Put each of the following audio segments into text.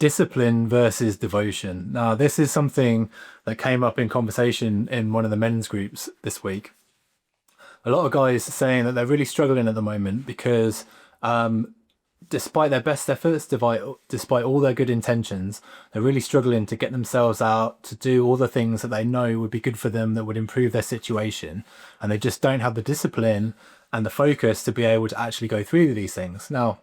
Discipline versus devotion. Now, this is something that came up in conversation in one of the men's groups this week. A lot of guys saying that they're really struggling at the moment because despite their best efforts, despite all their good intentions, they're really struggling to get themselves out to do all the things that they know would be good for them, that would improve their situation. And they just don't have the discipline and the focus to be able to actually go through these things. Now,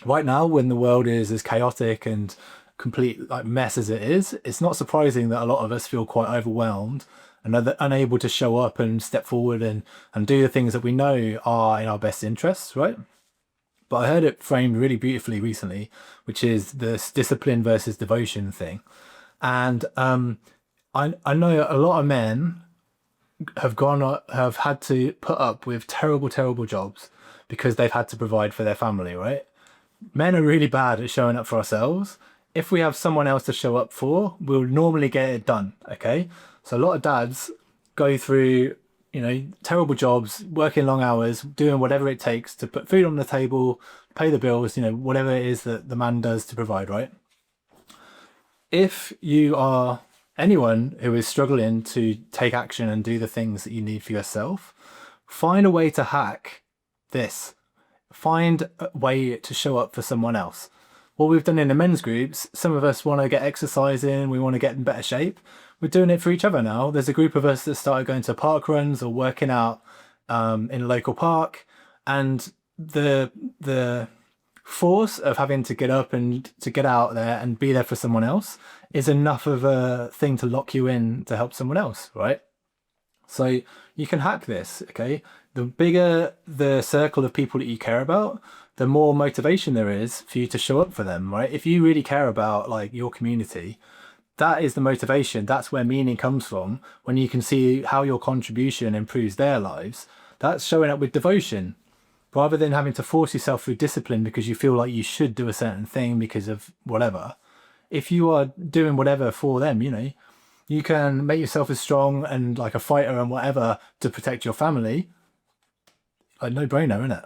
right now, when the world is as chaotic and complete like mess as it is, it's not surprising that a lot of us feel quite overwhelmed and are unable to show up and step forward and do the things that we know are in our best interests, right? But I heard it framed really beautifully recently, which is this discipline versus devotion thing. And I know a lot of men have had to put up with terrible jobs because they've had to provide for their family, right? Men are really bad at showing up for ourselves. If we have someone else to show up for, we'll normally get it done, okay? So a lot of dads go through, terrible jobs, working long hours, doing whatever it takes to put food on the table, pay the bills, whatever it is that the man does to provide, right? If you are anyone who is struggling to take action and do the things that you need for yourself, find a way to hack this. Find a way to show up for someone else. What we've done in the men's groups, some of us want to get exercise in, we want to get in better shape. We're doing it for each other now. There's a group of us that started going to park runs or working out in a local park, and the force of having to get up and to get out there and be there for someone else is enough of a thing to lock you in to help someone else, right? So you can hack this, okay? The bigger the circle of people that you care about, the more motivation there is for you to show up for them, right? If you really care about like your community, that is the motivation. That's where meaning comes from. When you can see how your contribution improves their lives, that's showing up with devotion, rather than having to force yourself through discipline because you feel like you should do a certain thing because of whatever. If you are doing whatever for them, you can make yourself as strong and like a fighter and whatever to protect your family. Like, no brainer, isn't it?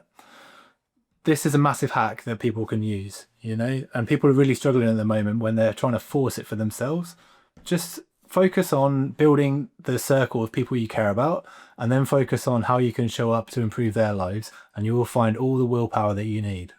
This is a massive hack that people can use, and people are really struggling at the moment when they're trying to force it for themselves. Just focus on building the circle of people you care about, and then focus on how you can show up to improve their lives, and you will find all the willpower that you need.